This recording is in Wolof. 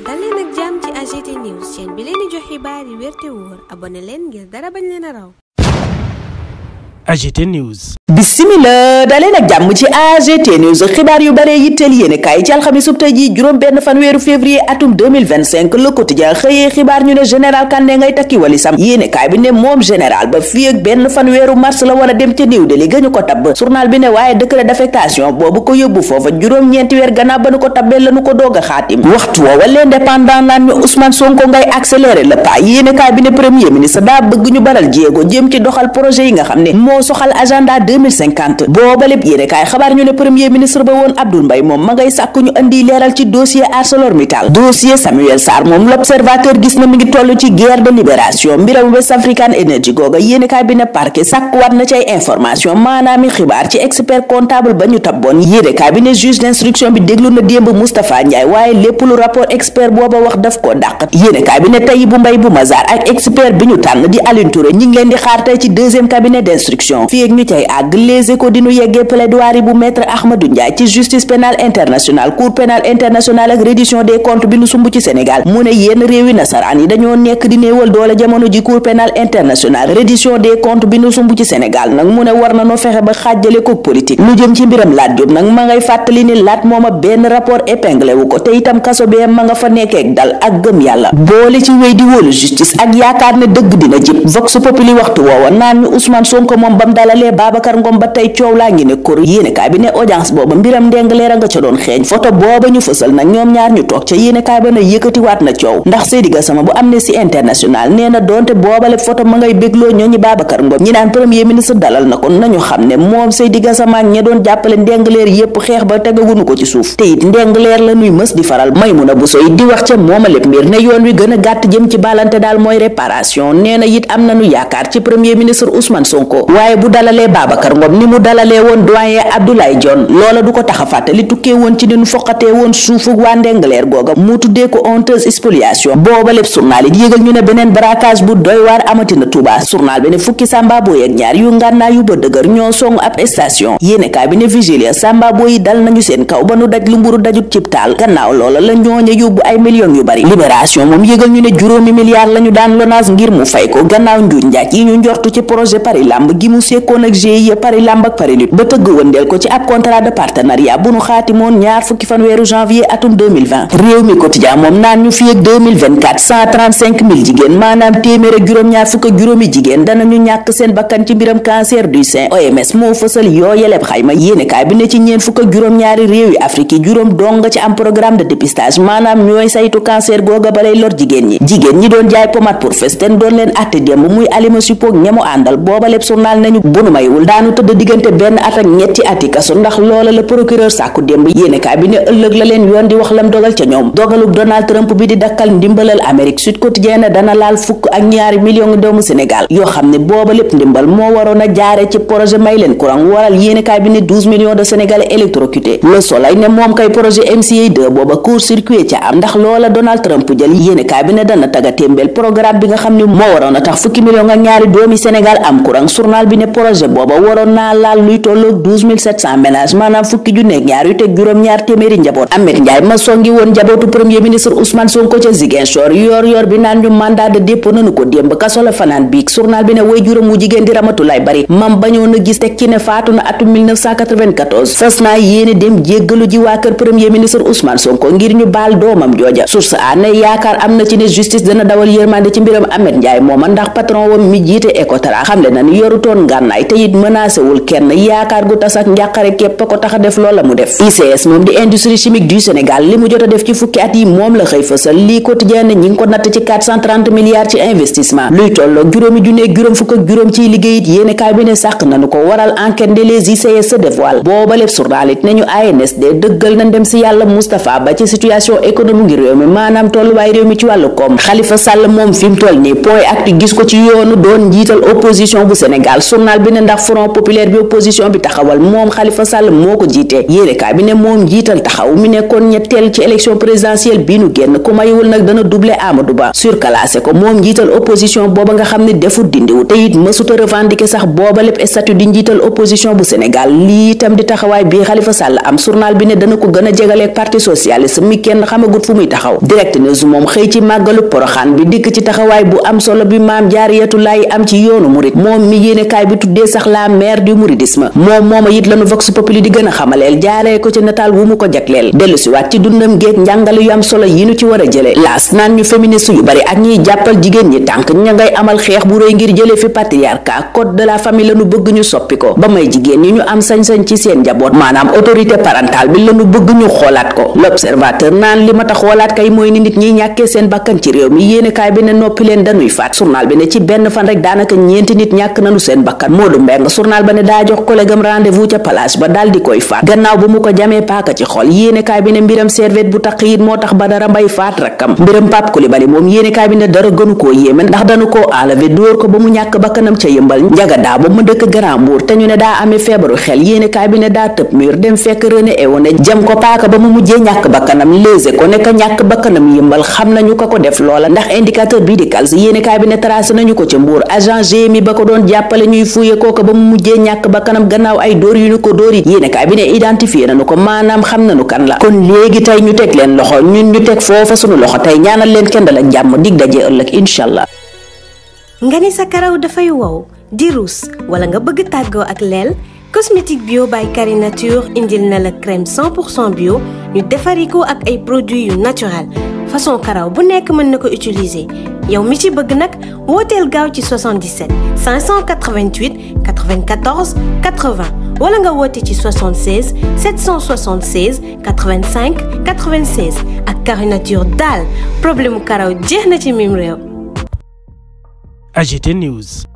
dal leen ak jàmm ci AGT News chaîne bi leen di jox xibaar yi wér te wóor abonné leen ngir dara bañ leen a raw. AGT News. Bismillah daleen ak jàmm ci AGT News xibaar yu bare yitteel yéene kaay ci alxamisub tey ji juróom benn fan weeru février atum 2025 Le Quotidien xëyee xibaar ñu ne général Kandé ngay takki walisam yéene kaay bi ne moom général ba fii ak benn fan weeru mars la war a dem ca New Delhi ga ñu ko tabb journal bi ne waaye décret d'affectation boobu ko yóbbu foofa juróom-ñeenti weer gannaaw ba nu ko tabbee la nu ko doog a xaatim waxtu woowa l'Indépendant naan ñu Ousmane Sonko ngay accélérer le pas yéene kaay bi ne premier ministre daa bëgg ñu baral jéego jëm ci doxal projet yi nga xam ne moo soxal agenda 2050 booba lépp yéene kaay xabaar ñu ne premier ministre ba woon Abdoul Mbaye moom ma ngay sàkk ñu andi leeral ci dossier ArcelorMittal dossier Samuel Sarr moom l'Observateur gis na mi ngi toll ci guerre de libération mbiram West African Energy googa yéene kaay bi ne parquet sàkk waat na ci ay information maanaami xibaar ci expert comptable ba ñu tabboon yéene kaay bi ne juge d'instruction bi déglu na démb Moustapha Ndiaye waaye lépp lu rapport expert booba wax daf koo dàq yéene kaay bi ne Tahibou Mbaye bu Mazar ak expert bi ñu tànn di Alioune Touré ñi ngi leen di xaar tey ci deuxième cabinet d'instruction fii ak ñu cay àgg Les Échos dinu yeggee plaidoirie bu maître Ahmadou Ndiaye ci justice pénale internationale cour pénale internationale ak reddition des comptes bi nu sumb ci Sénégal mu ne yenn réewi nasaraan yi dañoo nekk di néewal doole jamono ji cour pénale internationale reddition des comptes bi nu sumb ci Sénégal nag mu ne war na noo fexe ba xaajale ko politique lu jëm ci mbiram Lat Diop nag ma ngay fàttali ni Lat mooma benn rapport épinglé wu ko te itam kaso bee ma nga fa nekkeek dal ak gëm yàlla boole ci wéy di wóolu justice ak yaakaar ne dëgg dina jib vox populi waxtu woowa naan ñu Ousmane Sonko moom bam dalalee Babacar Ngom ba tey coow laa ngi ne kor yéenekaay bi ne audience booba mbiram ndeng leer a nga ca doon xeeñ photo booba ñu fësal nag ñoom ñaar ñu toog ca yéenekaay ba na yëkkatiwaat na coow ndax Seydi Gassama bu Amnesty International nee na doonte boobale photo ma ngay bégloo ñooñu Babacar Ngom ñi naan premier ministre dalal na ko nañu xam ne moom Seydi Gassama ak ña doon jàppale ndeng leer yépp xeex ba tegagunu ko ci suuf te it ndeng leer la nuy mës di faral Maymuna Bousso it di wax ca mooma lépp mbir ne yoon wi gën a gàtt jëm ci balante daal mooy réparation nee na it am nañu yaakaar ci premier ministre Ousmane Sonko waaye bu dalalee Babacar Ngom ni mu dalalee woon doyen Abdoulaye Dione loola du ko tax a fàtte li tukkee woon ci ni nu foqatee woon suufug waa ndengaleer googa mu tuddee ko honteuse spoliation booba lépp journal it yégal ñu ne beneen braquage bu doy waar amatina Touba journal bi ne fukki samba booy ak ñaar yu ngànnaa yu ba dëgër ñoo songu ab station yéenekaay bi ne vigilia samba booy yi dal nañu seen kaw ba nu daj lu mburu dajut cib taal gannaaw loola la ñooña yóbbu ay millions yu bari libération moom yégal ñu ne juróomi milliards lañu daan LONASE ngir mu fay ko gannaaw njuuj njaaj yi ñu njortu ci projet Paris Lamb gi mu sekkoon ak GIE Paris Lamb ak Paris Lutte ba tëgg wëndeel ko ci ab contrat de partenariat bu nu xaatimoon ñaar fukki fan weeru janvier atum 2020 réew mi quotidien moom naan ñu fi ak 2024 135 000 jigéen maanaam téeméer ak juróom-ñaar fukk ak juróomi jigéen danañu ñàkk seen bakkan ci mbiram cancer du sein OMS moo fësal yooyeleb xayma yéenekaay bi ne ci ñeen fukk ak juróom-ñaari réew yi Afrique yi juróom dong ci am programme de dépistage maanaam ñooy saytu cancer googa balay lor jigéen ñi doon jaay pommade pour fes ten doon leen atte démb muy Alima Supoog ñamu àndal booba lépp journal nañu bu nu maywul daanu tëdd diggante benn at ak ñetti ati kaso ndax loola la procureur sàkku démb yéenekaay bi ne ëllëg la leen yoon di wax lam dogal ca ñoom dogalub Donald Trump bi di dakkal ndimbalal Amérique Sud Quotidien dana laal fukk ak ñaari million doomu Sénégal yoo xam ne booba lépp ndimbal moo waroon a jaare ci projet may leen courant waral yéenekaay bi ne 12 millions de Sénégalais électrocutés Le Soleil ne moom kay projet MCA 2 booba court-circuit ca am ndax loola Donald Trump jël yéenekaay bi ne dana taga témbeel programme bi nga xam ne moo waroon a tax fukki million ak ñaari doomi Sénégal am courant journal bi ne projet booba waroon naa laal luy tolloog 12700 ménages maanaam fukki junne ak ñaar yu teg juróom-ñaar téeméeri njaboot Ahmed Ndiaye ma songi woon njabootu premier ministre Ousmane Sonko ca Ziguinchor yor bi naan ñu mandat de dépôt nanu ko démb kaso la fanaan biig journal bi ne way juróom wu jigéen di Ramatulaay Bari mam bañoon a gis teg ci ne faatu na atum 1994 fas naa yéene dem jéggalu ji waa kër premier ministre Ousmane Sonko ngir ñu baal doomam jooja source a ne yaakaar am na ci ne justice dana dawal yërmande ci mbiram Ahmed Ndiaye mooma ndax patron wam mi jiite Ecotra xamle na ni yorutoon ngànnaay te it menacé wul kenn yaakaar gu tas ak njàqare képp ko tax a def loola mu def ICS moom di industrie chimique du Sénégal li mu jot a def ci fukki at yi moom la xëy fësal lii quotidien ñi ngi ko natt ci 430 milliards ci investissement luy tolloog juróomi junne juróom fukk ak juróom ciy liggéey it yéene kaay bi ne sàq nanu ko waral enquête de les ICS se dévoile booba lépp journal it nañu ANSD dëggal na dem si yàlla Moustapha Ba ci situation économique ngi réew mi maanaam tolluwaay réew mi ci wàllu koom Khalifa Sall moom fi mu toll nii point actu gis ko ci yoonu doon njiital opposition bu Sénégal journal bi ne ndax front populaire bi opposition bi taxawal moom Khalifa Sall moo ko jiite yéenekaay bi ne moom njiital taxaw mi nekkoon ñetteel ci élection présidentielle bi nu génn ku mayewul nag dana doubler Amadou Ba surclassé ko moom njiital opposition booba nga xam ne defut dindiwu te it mësuta revendiquer sax booba lépp statut di njiital opposition bu Sénégal lii itam di taxawaay bii Khalifa Sall am journal bi ne dana ko gën a jegaleeg parti socialiste mi kenn xamagut fu muy taxaw direct news moom xëy ci màggalu Poroxaan bi dikk ci taxawaay bu am solo bi maam Jaariyatu Laay am ci yoonu murit moom mi yéenekaay bi tuddee sax la mère du mouridisme mooma it lanu vox populi di gën a xamaleel jaaree ko ci nataal wu mu ko jagleel dellu si waat ci dundam géeg njàngale yu am solo yi nu ci war a jële laas naan ñu féministe yu bari ak ñiy jàppal jigéen ñi tànk ña ngay amal xeex bu rëy ngir jële fi patriarcat code de la famille lanu bëgg ñu soppi ko ba may jigéen ñi ñu am sañ-sañ ci seen njaboot maanaam autorité parentale bi lanu bëgg ñu xoolaat ko l'observateur naan li ma tax xoolaat kay mooy ni nit ñi ñàkkee seen bakkan ci réew mi yéenekaay bi ne noppi leen dañuy faat journal bi ne ci benn fan rek daanaka ñeenti nit ñàkk nanu seen bakkan Modou Mbeng journal ba ne daa jox collègue am rendez-vous ca plage ba daal di koy faat gannaaw bu mu ko jamee paaka ci xol yéenekaay bi ne mbiram serviette bu taq it moo tax Badara Mbay faat rakkam mbiram Pape Coulibaly moom yéenekaay bi ne dara gënu koo yéeme ndax dañu koo enlevé dóor ko ba mu ñàkk bakkanam ca yëmbal njaga daa ba mu dëkk Grand Mbour te ñu ne daa amee feebaru xel yéenekaay bi ne daa tëb mur dem fekk René Ewone jam ko paaka ba mu mujjee ñàkk bakkanam léegi ko nekk ñàkk bakkanam yëmbal xam nañu ko def loola ndax indicateur bii di calce yéenekaay bi ne tracé nañu ko ca Mbour agent GMI ba ko doon jàppale ñuy fuye kooka ba mu mujjee ñàkk bakkanam gannaaw ay dóor yu ñu ko dóor yi yéenekaay bi ne identifié nañu ko maanaam xam nañu kan la kon léegi tey ñu teg leen loxo ñun ñu teg foofa sunu loxo tey ñaanal leen kendal ak jàmm dig daje ëllëg inshallah. nga ni sa karaw dafay wow di ruus wala nga bëgg tàggoo ak leel cosmétique bio by Carinature indil na la crème 100% bio ñu defari ko ak ay produits yu naturel façon karaw bu nekk mën na ko utiliser yow mi ci bëgg nag wooteel gaaw ci 77 588 94 80 wala nga woote ci 76 776 85 96 ak Carinature daal problème mu karaw jeex na ci mim réew. AGT News.